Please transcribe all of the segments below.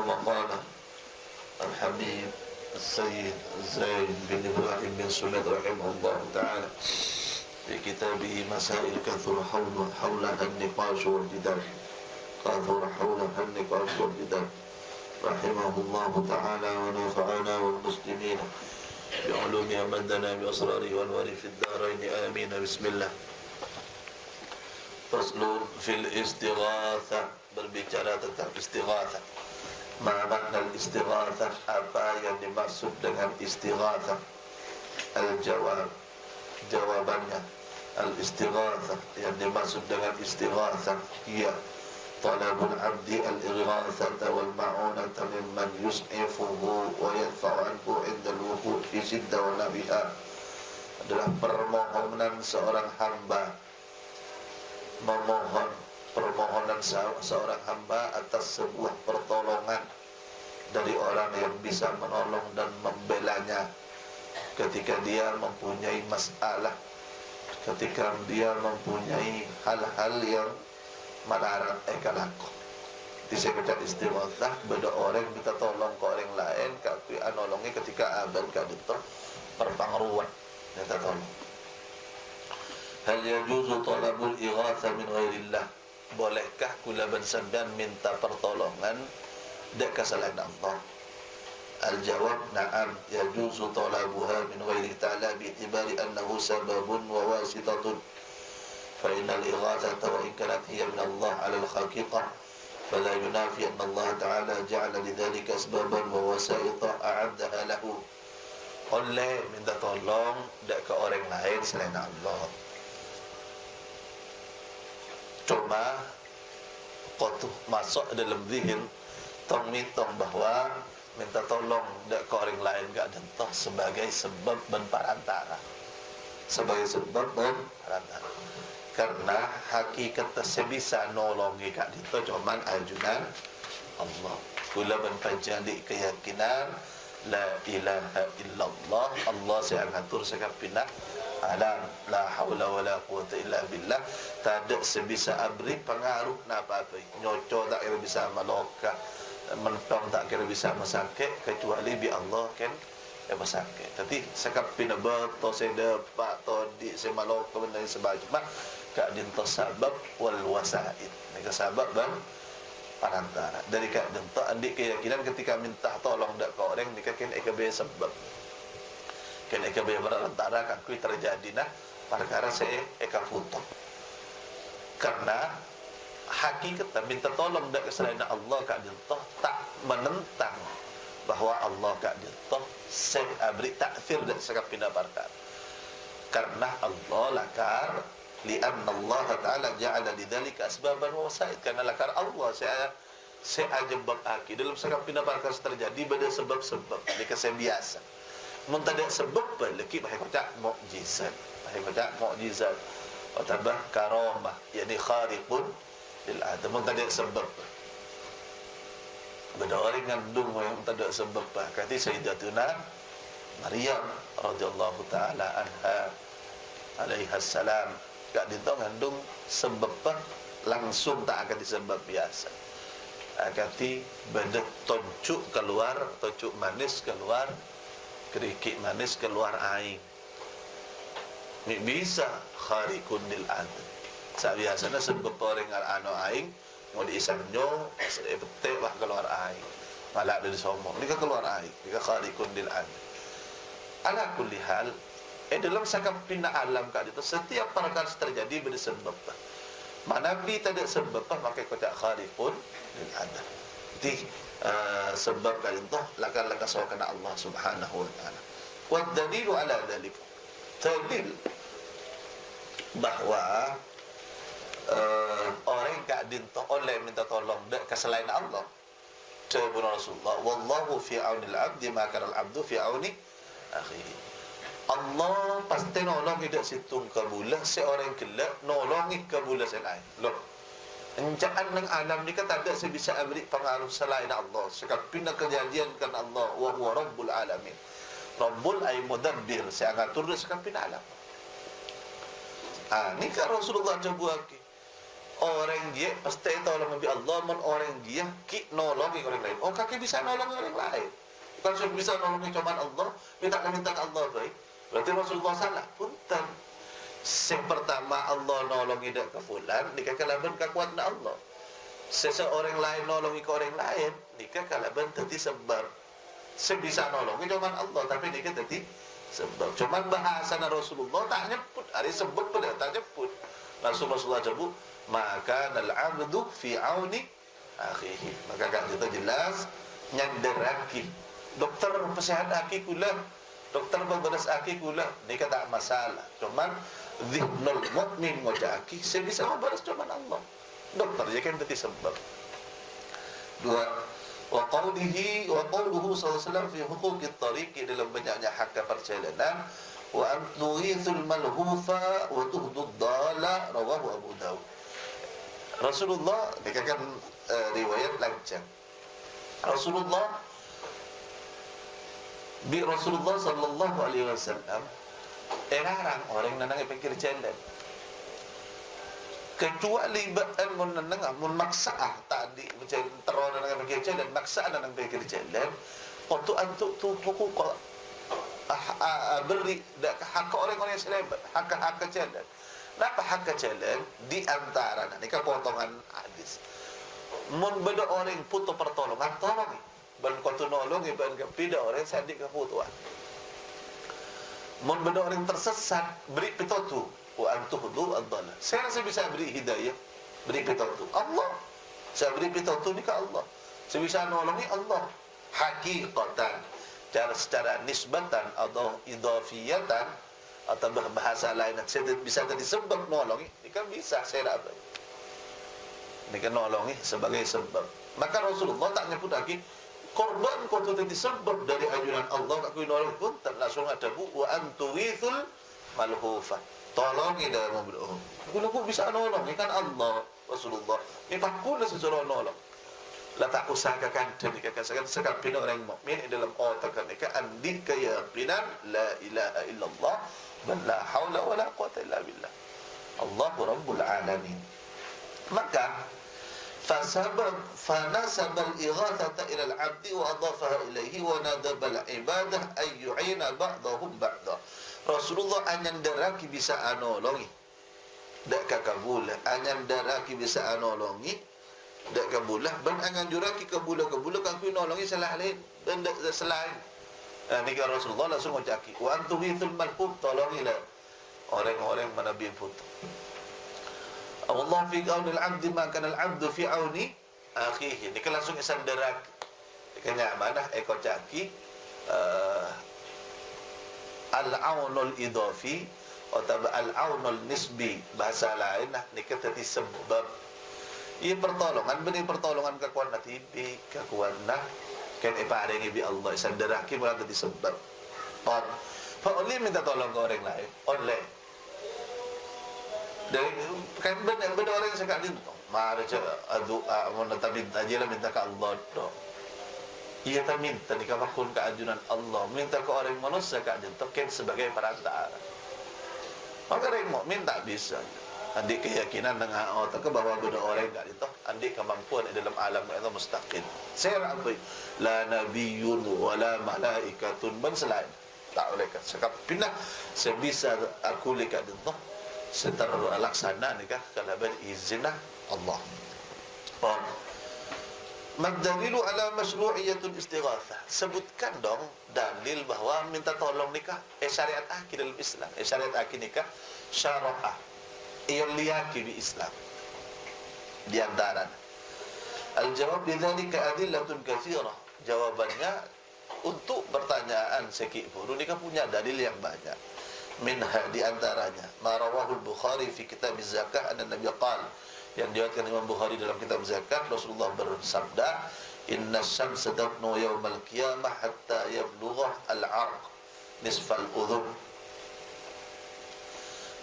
كما قال الحبيب السيد زيد بن إبراهيم بن سليم رحمه الله تعالى في كتابه مسائل كثر حولها النقاش والجدال رحمه الله تعالى ونفعنا والمسلمين بعلوم أمدنا بأسراره وأنواره في الدارين آمين. بسم الله. فصل في الاستغاثة. Berbicara tentang istighatsah. Makna istighatsah, apa yang dimaksud dengan istighatsah? Al-jawab, jawabannya. Al-istighatsah, yang dimaksud dengan istighatsah ia talabul abdi al-ighatsata wal ma'unata mimman yus'ifuhu wa yadfa'u anhu inda al-wuqu' fi shiddah wa nabiha. Adalah permohonan seorang hamba, memohon permohonan seorang hamba atas sebuah pertolongan dari orang yang bisa menolong dan membelanya ketika dia mempunyai masalah, ketika dia mempunyai hal-hal yang melarang ekalaku. Di sekitar istighatsah beda orang minta tolong ke orang lain, kakui anolongi ketika abad kadito perpangruan minta tolong. Hal yajuzu talabul ighatsah min ghairillah. Bolehkah kula bersedan minta pertolongan dekat selain Allah? Al-jawab na'am, yajuzu talabuha min ghairi ta'ala bi'tibari annahu sababun wa wasitatun fa innal ighatsata wa in kanat hiya min Allah 'ala al-haqiqah fala yunafi anna Allah ta'ala ja'ala lidzalika asbaban wa wasa'ita a'addaha lahu. Oleh minta tolong dekat orang lain selain Allah. Cuma kotuh masuk dalam zihir tong mitong bahwa minta tolong dek ke orang lain gak dentoh sebagai sebab dan perantara, karena hakikat sebisa nolongi kak dito cuman ajunan Allah. Kula menpajadi keyakinan la ilaha illallah, Allah saya ngatur sekapina alam, la haula wala quwata illa billah. Tak ada sebisa abri pengaruh apa-apa. Nyoco tak kira bisa maloka, mentong tak kira bisa masakit kecuali bi Allah kan masakit. Tapi sekap pina beto saya dapat todi saya maloka benda sebab kak dinto sabab wal wasaid. Mereka sabab dan perantara. Dari kak dinto andik keyakinan ketika minta tolong dak ke orang ni kan ekabe sebab. Kan ekabe perantara kan kui terjadi nah perkara saya eka futuh. Karena hakikat minta tolong dari selain Allah kak diltoh tak menentang bahwa Allah kak diltoh beri ta'thir dan sekapina perkara. Karena Allah lakar li'anna Allah ta'ala ja'ala lidzalika asbaban wa wasaid. Karena lakar Allah saya ajabak aki dalam sekapina perkara terjadi pada sebab-sebab dikasih biasa. Mun tak ada sebab lagi bahaya kata mukjizat. Atau karamah, yakni khariqun lil adam. Mun tak ada sebab. Beda orang ngandung yang tak ada sebab. Kata Sayyidatuna Maryam radhiyallahu taala anha alaiha salam, gak dito ngandung sebab langsung tak akan disebab biasa. Akati beda tonjuk keluar, tonjuk manis keluar, kerikik manis keluar air. Ni bisa khariqun lil adam. Sabiasana sebab orang ano aing mau diisanyo petek bah keluar air. Malah dari sombong. Ni keluar air, ni khariqun lil adam. Ala kulli hal, dalam sakapina alam kak itu setiap perkara terjadi berdasarkan sebab. Mana bi tak ada sebab maka kata khariqun lil adam. Jadi sebab kali itu lakar sawakan Allah Subhanahu wa taala. Wa dalilu ala dzalika. Dalil bahwa orang gak dinto oleh minta tolong ke selain Allah. Sebab Rasulullah, wallahu fi aunil abdi ma kana al-abdu fi auni akhihi. Allah pasti nolong tidak situng kabulah seorang kelak nolongi kabulah selain. Loh. Encaan nang alam ni kan tak ada sebisa abri pengaruh selain Allah. Sekapina kejadian kan Allah wa huwa rabbul alamin. Rabbul ay mudabbir, saya ngatur sekapina alam. Ni kan Rasulullah coba lagi. orang dia pasti tolong nabi Allah men orang dia ki nolongi orang lain. Oh kaki bisa nolongi orang lain. Bukan cuma bisa nolongi cuma Allah, minta ke Allah baik. Berarti Rasulullah salah. Punten. Yang pertama Allah nolongi dak ke fulan, nikah kalaban kekuatan Allah. Seseorang lain nolongi ke orang lain, nikah kalaban tadi sebab. Sebisa nolongi cuma Allah, tapi nikah tadi sebab. Cuma bahasa Rasulullah tak nyebut, hari sebut pada tak nyebut. Rasulullah sebut, maka al-abdu fi auni akhihi. Maka kan itu jelas nyanderaki. Dokter pesihad aki kula, dokter berberas aki kula, nikah tak masalah. Cuman dhihnul mu'min ngojaki, sebisa membalas cuma Allah. Dokter je kan berarti sebab. Dua, wa qawluhu sallallahu fi huquqit tariqi, dalam banyaknya hak perjalanan, wa antughithul malhufa wa tuhdud dala, rawahu Abu Dawud. Rasulullah dikatakan riwayat lancang. Rasulullah sallallahu alaihi wasallam larang orang nanang pikir jalan. Kecuali ba'an mun nanang mun maksa'ah tadi macam teror nanang pikir jalan, maksa'ah nanang pikir jalan. Untuk antuk tu hukuk beri hak orang-orang yang selamat, hak jalan. Napa hak jalan di antara ni kan potongan hadis. Mun beda orang putus pertolongan tolongi. Ban kau tu nolongi ban ke pida orang sadik ke putuan. Mun benda orang tersesat, beri pitotu. Wa antuhdu ad-dhalal. Saya rasa bisa beri hidayah, beri pitotu. Allah. Saya beri pitotu ni ke Allah. Saya bisa nolongi Allah. Hakikatan. Secara nisbatan atau idhafiyatan atau bahasa lain, saya bisa tadi sebab nolongi. Ini kan bisa saya dapat. Ini kan nolongi sebagai sebab. Maka Rasulullah tak nyebut lagi korban kau tu tadi sebab dari ajuran Allah tak kau nolong pun tak langsung ada bu wa antuwithul malhufa. Tolongi dalam berdoa. Aku bisa nolong kan Allah Rasulullah. Ini takut sesuatu nolong. La tak usahakan dan dikatakan sekapin orang mukmin dalam otak mereka andi keyakinan la ilaha illallah dan la haula wala quwata illa billah. Allahu rabbul alamin. Maka فنسب الإغاثة إلى العبد وأضافها إليه وندب العبادة أن يعين بعضهم بعضا. Rasulullah anyandaraki bisa anolongi dak kabula, anyandaraki bisa anolongi dak kabulah, ban anyanjuraki kabula kaku nolongi salah lain dan selain. Ni Rasulullah langsung ngocaki wa antuhithul malhub, tolongilah orang-orang manabi putu. Allah fi auni al-'abd ma kana al-'abdu fi auni akhihi. Ini kan langsung isandarak. Kanya mana caki al-'aunul idafi atau al-'aunul nisbi, bahasa lain nah ni kata sebab. Ia pertolongan, benih pertolongan kakuan natibi, kakuan nah kan iparingi bi Allah isandaraki mula tadi sebab. Pan oleh minta tolong ke orang lain, oleh dari kan benda orang yang sekali tu mari doa mun tak minta je lah, minta ke Allah doh. Ia tak minta ni kapakun ke ajunan Allah, minta ke orang manusia ke ajunan token sebagai perantara. Maka orang mukmin tak bisa. Andik keyakinan dengan otak ke bahwa benda orang tak itu, andik kemampuan di dalam alam itu mustaqil. Saya apa? La nabiyyun wala malaikatun ban selain. Tak boleh kan. Sekap pindah sebisa aku lihat itu setar laksana nikah kalau berizinah Allah. Madalilu ala masyru'iyatul istighatsah. Sebutkan dong dalil bahwa minta tolong nikah syariat akid dalam Islam. Syariat akid nikah syara'ah. Ia liyaki di Islam. Di antara al-jawab lidzalika adillatun katsirah. Jawabannya untuk pertanyaan sekik buru nikah punya dalil yang banyak. Minha di antaranya ma rawahul Bukhari fi kitab az-zakah anna Nabi qala, yang diriwayatkan Imam Bukhari dalam kitab zakat, Rasulullah bersabda, inna syamsa tatlu yaumal qiyamah hatta yablugha al-'arq nisfal udhun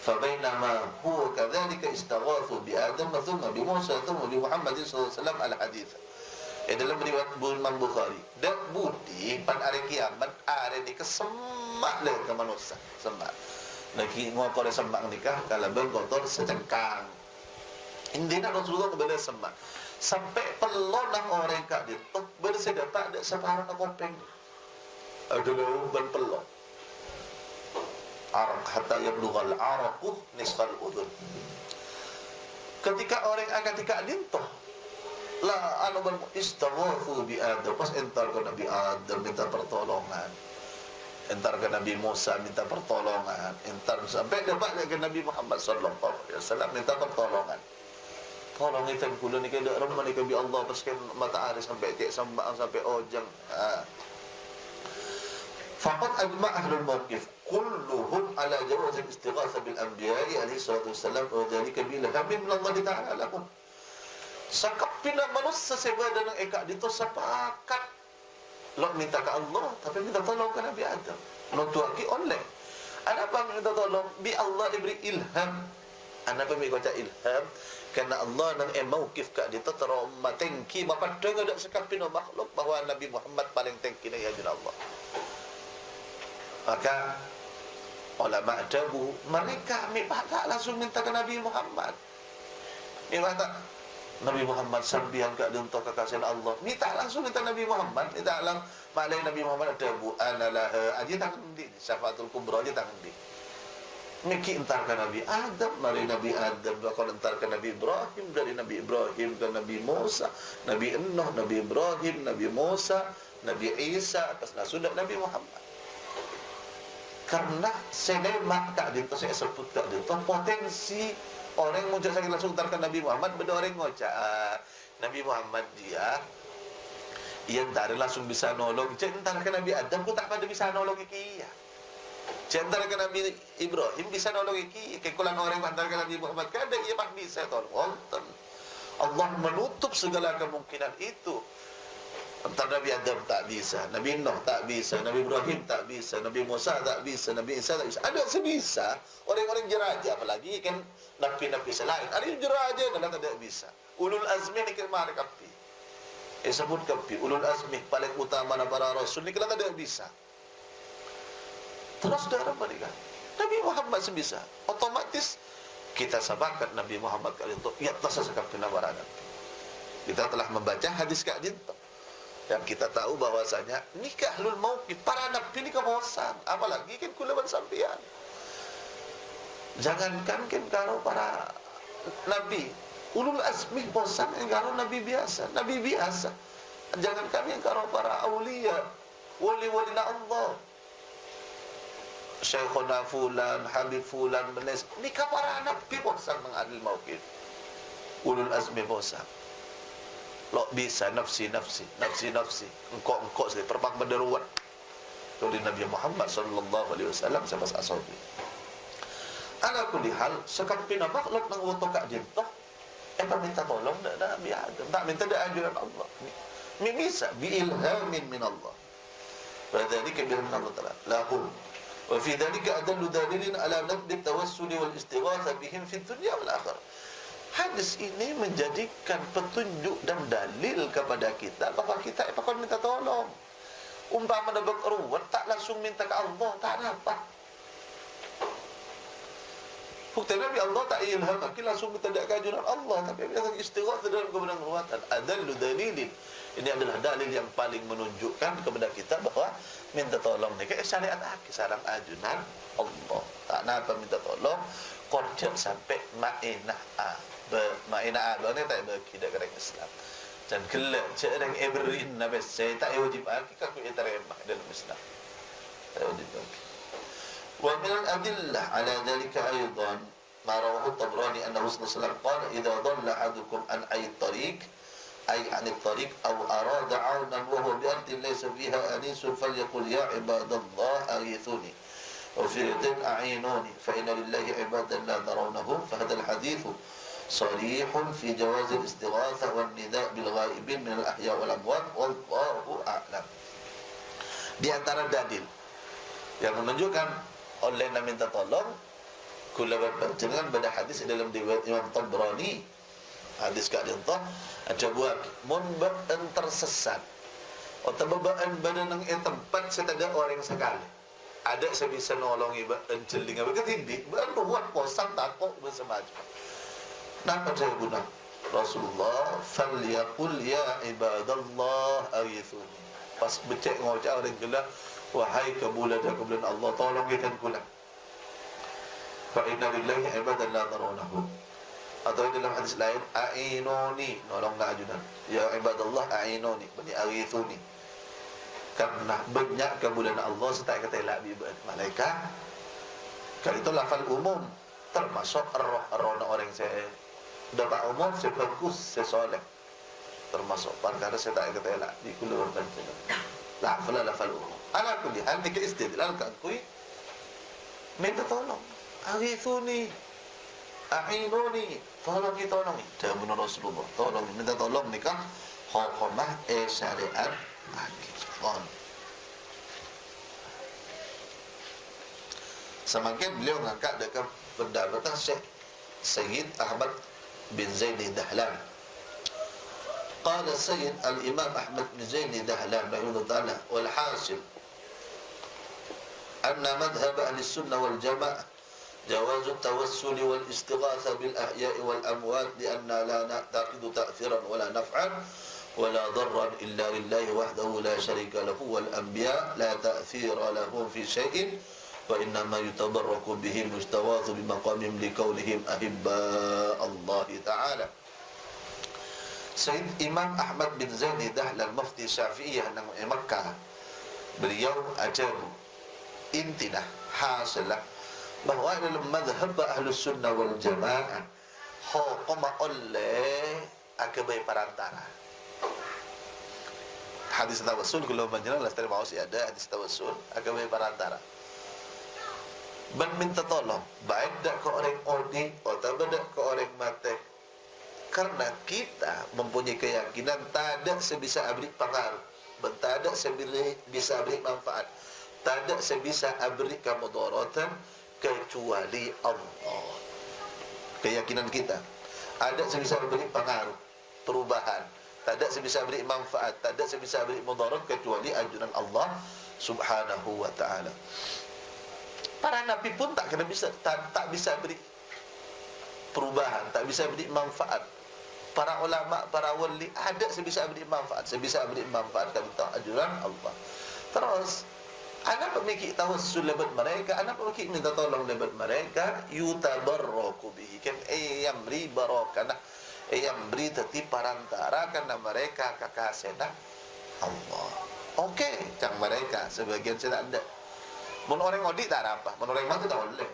fabainama huwa kadzalika istaghathu bi Adam thumma bi Musa thumma bi Muhammad sallallahu alaihi wasallam al-hadits. Dalam riwayat Imam Bukhari, dak budi pan hari kiamat are ni kesemak le ke manusia semak. Lagi ngokor semak nikah kalau ben kotor secengkang. Hindi na Rasulullah kembali sembah. Sampai pelon nak orang kat dia. Tok bersedia tak ada separuh nak kopeng. Aduh ban pelon. Arak hatta yablughal araku nisfal udhun. Ketika orang akan tika dintoh. La anu ban istaghathu bi Adam. Pas entar ke Nabi Adam minta pertolongan. Entar ke Nabi Musa minta pertolongan. Entar sampai dapat ke Nabi Muhammad sallallahu alaihi wasallam minta pertolongan. Tolong ikan kula ni kada ramai ni bi Allah paskan matahari sampai tiak sambang sampai ojang. Faqad ajma' ahlul mawqif kulluhum ala jawaz al-istighatha bil anbiya'i alaihi salatu wassalam wa dhalika bil hamim min Allah ta'ala lahum. Sakap pina manusia sebada nang ekak dito sepakat lo minta ke Allah tapi minta tolong ke Nabi Adam. Lo tuaki online. Ada apa minta tolong bi Allah diberi ilham. Ana pa mi kata ilham kerana Allah nang mauqif kat dia teroma tengki mapadeng ada sekapino makhluk bahawa Nabi Muhammad paling tengki ni ajin Allah. Maka ulama adabu mereka tak langsung minta ke Nabi Muhammad. Tak Nabi Muhammad sambian kat dia untuk kekasihan Allah. Tak langsung minta Nabi Muhammad, tak lang malai Nabi Muhammad adabu analah aja tangan di syafaatul kubra aja tangan di. Miki entarkan Nabi Adam, dari Nabi Adam bakal entarkan Nabi Ibrahim, dari Nabi Ibrahim ke Nabi Musa, Nabi Nuh, Nabi Ibrahim, Nabi Musa, Nabi Isa, atas sudah Nabi Muhammad. Karena selema tak dinto saya sebut tak dinto potensi orang ngucap sakit langsung entarkan Nabi Muhammad, beda orang ngucap Nabi Muhammad dia entar langsung bisa nolong, entarkan Nabi Adam ku tak pada bisa nolong iki ya. Antara ke Nabi Ibrahim bisa nolong iki, kekulan orang antara ke Nabi Muhammad kada ia mah bisa tolong. Allah menutup segala kemungkinan itu. Antara Nabi Adam tak bisa, Nabi Nuh tak bisa, Nabi Ibrahim tak bisa, Nabi Musa tak bisa, Nabi Isa tak bisa. Ada sebisa orang-orang jeraja apalagi kan nabi-nabi selain. Ada jeraja dalam tidak bisa. Ulul azmi ni kemana kapi? Sebut kapi ulul azmi paling utama para rasul ni kalau tidak bisa. Terus darah mereka Nabi Muhammad sebisa otomatis kita sabarkan Nabi Muhammad kali itu ya tersesakap penawaran. Kita telah membaca hadis kak dinto dan kita tahu bahwasanya nikahlul mauqif para nabi ni kemosan apalagi kan kulaban sampian. Jangankan kan kalau para nabi ulul azmi bosan yang kalau nabi biasa jangankan yang kalau para aulia wali-wali Allah Syekhuna fulan, Habib fulan, menes. Nikah para nabi bosan mengadil mauqif. Ulul azmi bosan. Lo bisa nafsi. Engkau sekali perpang berderuat. Dari Nabi Muhammad sallallahu alaihi wasallam sama sahabat. Ala kulli hal, sekapina makhluk nang woto kak dintoh. Minta tolong dak Nabi Adam. Tak minta dak ajaran Allah. Mi bisa bi ilhamin min Allah. Wadzalika bi Allah taala. Lahum وفي ذلك أدل دليل على نقد التوسل والاستغاثة بهم في الدنيا والآخرة. Hadis ini menjadikan petunjuk dan dalil kepada kita bahwa kita bakal minta tolong. Umpama dapat ruwet tak langsung minta ke Allah, tak dapat. Bukti Nabi Allah tak ilham, langsung minta ke ajuran Allah, tapi bila istighatsah dalam kebenaran ruwatan. Adallu dalilin. Ini adalah dalil yang paling menunjukkan kepada kita bahwa minta tolong ni kayak syariat sarang ajunan Allah. Tak napa minta tolong kocok sampai ma'inah ni tak bagi dak kerana Islam. Dan kelak cerang ibrin nabi saya tak wajib aku terima dalam Islam. Tak wajib. Wa min al-adillah ala dhalika aidan ma rawahu at-Tabrani anna Rasulullah sallallahu alaihi wasallam qala idza dhalla ahadukum an ay tariq أي عن الطريق أو أراد عونا وهو بأرض ليس فيها أنيس فليقل يا عباد الله أغيثوني وفي رواية أعينوني فإن لله عبادا لا نرونهم. فهذا الحديث صريح في جواز الاستغاثة والنداء بالغائبين من الأحياء والأموات والله أعلم. Di antara dalil yang menunjukkan oleh minta tolong kula berpencengan pada hadis dalam riwayat Imam Tabrani. Hadis kat dia entah ada buat munbat tersesat atau bebaan badan yang tempat setada orang sekali ada sebisa nolongi ban jeling apa ketindik ban buat kosong takut bersemacam Napa saya guna? Rasulullah falyaqul ya ibadallah aghithuni. Pas becek ngocak orang kula, wahai kebulan Allah, tolong kita kula. Fa inna lillahi ibadan la tarawnahu. Atau dalam hadis lain, a'inuni, nolonglah ajudan. Ya ibadallah a'inuni, bani aghithuni. Karena banyak kemuliaan Allah serta kata la bi malaikat. Kalau itu lafal umum, termasuk roh orang saya dapat umum, saya bagus, saya soleh, termasuk perkara saya tak kata la di kulur dan lafal umum. Ala kulli hal ni istidlal kan kui minta tolong. Aghithuni, a'inuni, tolong tolong. Jangan Rasulullah, tolong minta tolong nikah hukumah syariat akikah. Semakin beliau mengangkat dekat pendapatan Syekh Sayyid Ahmad bin Zaini Dahlan. Qala Sayyid al-Imam Ahmad bin Zaini Dahlan rahimahullah ta'ala, wal hasil anna madhhab ahli sunnah wal jamaah جواز التوسل والاستغاثة بالأحياء والأموات لأننا لا نعتقد تأثيرا ولا نفعا ولا ضرا إلا لله وحده لا شريك له والأنبياء لا تأثير لهم في شيء وإنما يتبرك بهم يستغاث بمقامهم لكونهم أحباء الله تعالى. Sayyid Imam Ahmad bin Zaini Dahlan Mufti Syafi'iyah di Makkah, beliau ajar intinya hasilah bahwa dalam madhab Ahlus Sunnah wal Jamaah hukum oleh akabai perantara. Hadis tawassul kalau panjenengan lah terima kasih ada hadis tawassul akabai perantara. Ben minta tolong baik dak ke orang odi atau dak ke orang mati. Karena kita mempunyai keyakinan tak ada sebisa abri pengaruh, tak ada sebisa abri manfaat, tak ada sebisa abri kemudaratan kecuali Allah. Keyakinan kita ada sebisa beri pengaruh, perubahan, tak ada sebisa beri manfaat, tak ada sebisa beri mudarat kecuali anjuran Allah Subhanahu wa taala. Para nabi pun tak bisa beri perubahan, tak bisa beri manfaat. Para ulama, para wali ada sebisa beri manfaat, kata anjuran Allah. Terus anak pemikir tawassul lebat mereka, anak pemikir minta tolong lebat mereka, yutabarraku bihi, kan yang beri barakah, yang beri teti parantara karena mereka kakasena Allah. Okey, cang mereka sebagian saya tak ada. Mun orang audit tak ada apa, mun orang mati tak boleh.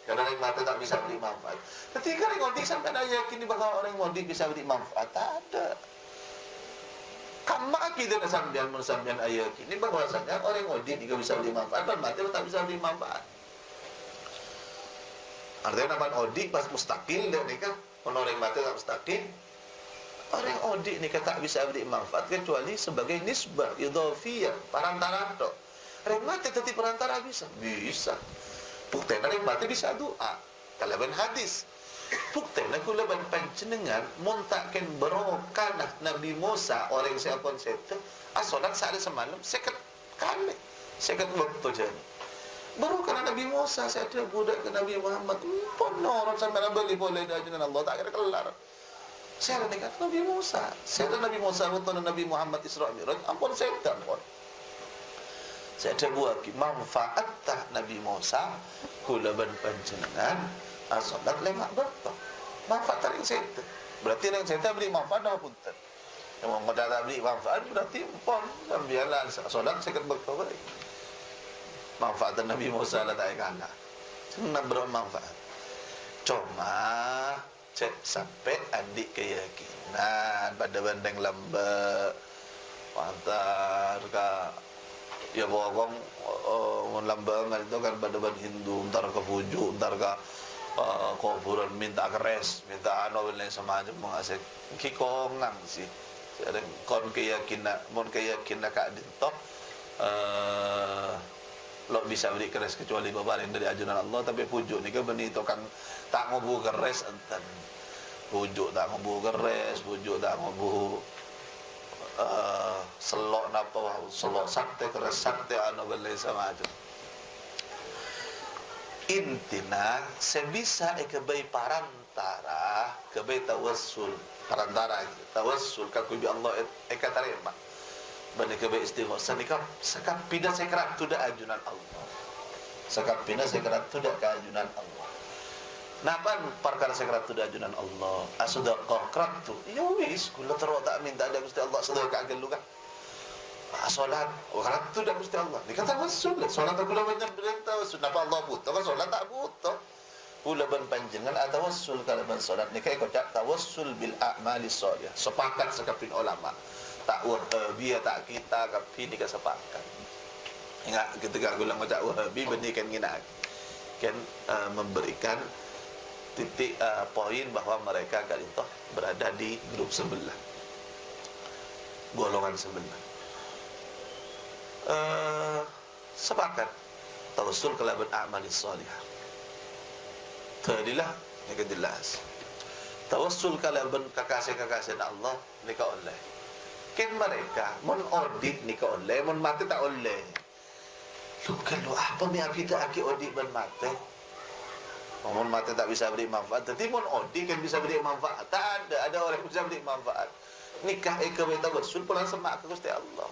Karena orang mati tak bisa beri manfaat. Ketika orang audit sampai dah yakin bakal orang audit bisa beri manfaat, tak ada. Kama kita dah sambian ayat ini bahwasanya orang audit juga bisa beri manfaat, dan mati tak bisa beri manfaat. Artinya namanya audit pas mustaqil dan ni kan, orang mati tak mustaqil. Orang audit ni kan tak bisa beri manfaat kecuali sebagai nisbah idhafiyah, perantara tu. Orang mati tetapi perantara bisa. Bukti orang mati bisa doa. Kalau ben hadis. Bukti nak kula ban panjenengan muntaken barokah Nabi Musa orang siapa itu asolat sehari semalam seket kali seket waktu jadi baru karena Nabi Musa saya ada budak ke Nabi Muhammad pun orang sampai beli boleh dengan Allah tak kira kelar saya ada Nabi Musa saya ada Nabi Musa waktu Nabi Muhammad Isra Mi'raj ampun saya tak pun saya ada buat manfaat tak Nabi Musa kula ban panjenengan asolat lemak berapa manfaat tarik sente berarti yang sente beri manfaat dah punten yang mau dah beri manfaat berarti pon dan biarlah solat sekat berapa baik manfaat Nabi Musa lah tak kalah senang bermanfaat cuma cek sampai adik keyakinan pada bandeng lambat antar ka ya bawang lambangan itu kan pada bandeng Hindu antar ke Fuju antar ke kuburan minta keres, minta anu dan lain semacam mengasih kikongang sih. Ada kon keyakinan, mon keyakinan kak dintok, lo bisa beri keres kecuali babaring dari ajaran Allah. Tapi pujuk ni kan benih tukang tak ngobu keres enten. Pujuk tak ngobu keres, pujuk tak ngobu selok napa, selok sakte keres sakte anu dan lain semacam. Intina sebisa ikabai perantara kebe tawassul perantara tawassul ka ku bi Allah eka tarima bani kebe istighosa nikah sakap pina sekrat tu da ajunan Allah sakap pina sekrat tu da ajunan Allah napan perkara sekrat tu da ajunan Allah asdaqah kratu ya wis kula terus tak minta ada Gusti Allah sedekah agel luka salat orang tu dah Gusti Allah dikata tawassul salat aku dah banyak bertawassul napa Allah butuh kan salat tak butuh pula ban panjenengan atawassul kalaban salat ni kai kocak tawassul bil a'mali shalih sepakat sekapin ulama tak wahabi tak kita kapi ni sepakat ingat ketika ulang kocak wahabi bendikan ngina kan memberikan titik poin bahwa mereka kan itu berada di grup sebelah golongan sebelah sepakat tawassul kalaban a'mali salihah tadilah ni jelas tawassul kalaban kakasih Allah ni ka oleh ken mereka mon audit ni ka oleh mon mati tak oleh lu kan lu apa mi kita aki audit ban mati mon mati tak bisa beri manfaat tapi mon audit kan bisa beri manfaat tak ada orang bisa beri manfaat nikah ikawe tawassul pulang semak ke Gusti Allah.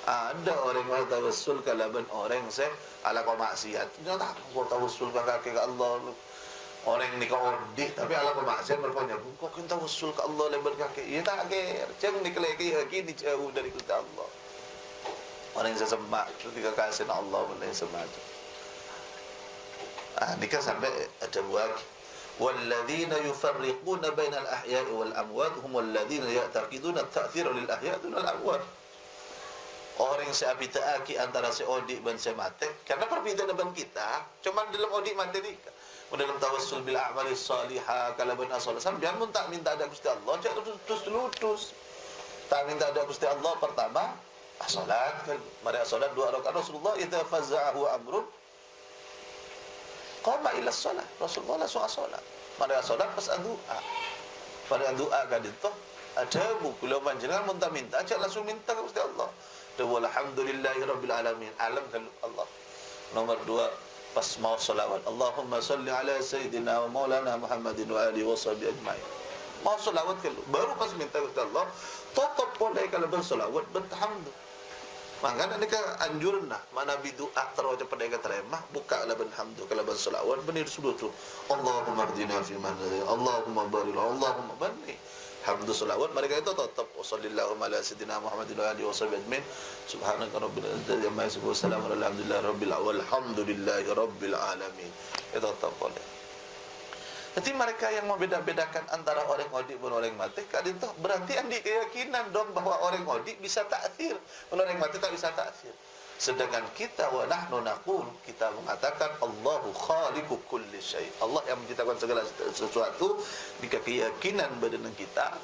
Ada orang yang tawassul kalaban orang se ala kau maksiat. Dia tak kau tawassul kaki ke Allah. Orang ni kau ordih tapi ala kau maksiat berpanya. Kau kan tawassul ke Allah lebar kaki. Ya tak ger. Ceng ni kelaki lagi jauh dari Gusti Allah. Orang yang sesemak ketika kasih Allah boleh semak. Ni kan sampai ada buat والذين يفرقون بين الأحياء والأموات هم الذين يعتقدون التأثير للأحياء دون الأموات. Orang yang seabita aki antara seodik dan semate karena perbedaan dengan kita cuma dalam odik materi dalam tawassul bil a'mali salihah kalaban asal sampean pun tak minta ada Gusti Allah cak lutus tak minta ada Gusti Allah pertama salat kan mari salat 2 rakaat Rasulullah idza faza'ahu amrun qama ila salat Rasulullah langsung salat mari salat pas doa pada doa kan itu ada buku lo panjenengan minta cak langsung minta ke Gusti Allah. Alhamdulillahirabbil alamin. Alam kan Allah. Nomor 2 pas mau selawat. Allahumma salli ala sayyidina wa maulana Muhammadin wa alihi wa sahbihi ajma'in. Mau selawat kan baru pas minta kepada Allah, tetap boleh kalau berselawat berhamd. Maka ni kan anjurna mana doa terus pada terima buka la berhamd kalau berselawat benar sebut tu. Allahumma hdina fi man hadayt. Allahumma barik Allahumma barik. Hamdu salawat mereka itu tetap sallallahu ala sayyidina Muhammadin wa alihi washabihi ajmain subhanaka rabbil izzati amma yasifun salamun alhamdulillahi rabbil walhamdulillahi rabbil alamin itu tetap boleh. Jadi mereka yang membeda-bedakan antara orang odik dan orang mati kan itu berarti andi keyakinan dong bahwa orang odik bisa ta'thir orang mati tak bisa ta'thir. Sedangkan kita wa nahnu naqul kita mengatakan Allahu khaliqu kulli syai. Allah yang menciptakan segala sesuatu di keyakinan badan kita.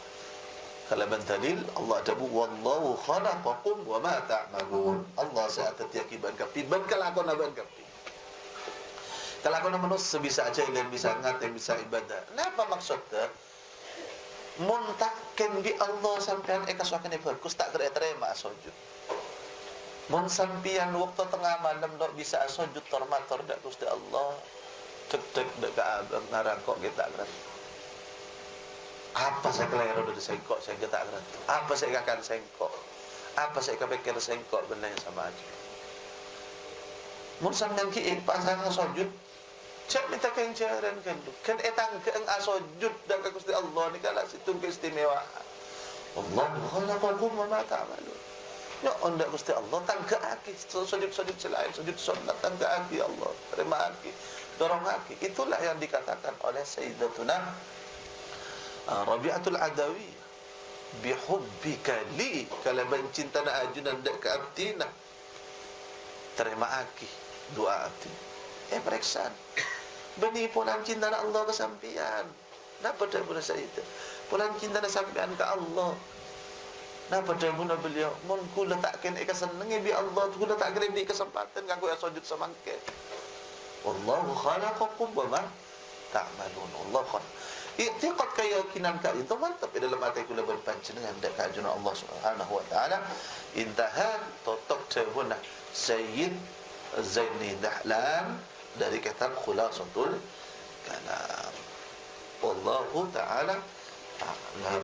Kalaban dalil Allah tabu wallahu khalaqakum wa ma ta'malun. Allah saat yakiban kapi ban kalakon ban kapi. Kalakon manusia bisa aja yang bisa ngat yang bisa ibadah. Napa maksudnya? Muntaken bi Allah sampean ekaswakan ibadah tak terima sujud. Mun sampian waktu tengah malam dok bisa sujud termator dak Gusti Allah cek dak abang ngarangkok kita kan apa saya keliru dari sengkok saya tak kan apa saya akan sengkok apa saya kepikir sengkok benda yang sama aja mun sampean ki pasang sujud cek minta kencaran kan etang keeng sujud dak Gusti Allah ni kala situng keistimewaan Allah khalaqakum wa ma ta'malun. Ya onda Gusti Allah tangga aki sujud selain sujud sunat tangga aki Allah terima aki dorong aki itulah yang dikatakan oleh Sayyidatuna Rabi'atul Adawi bihubbika li kalaban cinta na ajunan dak ka abtina terima aki doa ati periksaan bani pulang cinta na Allah ke sampian napa dak pun Sayyidah pulang cinta na sampian ke Allah. Nah pada guna beliau mun kula takkan eka senenge bi Allah kula tak kira di kesempatan kanggo sujud samangke. Wallahu khalaqakum wa ma ta'malun. Allah khan. I'tiqad keyakinan ka itu mantap dalam hati kula berpanjenengan dak kajuna Allah Subhanahu wa taala. Intaha tutup jawabna Sayyid Zaini Dahlan dari kitab Khulasatul Kalam. wallahu taala a'lam.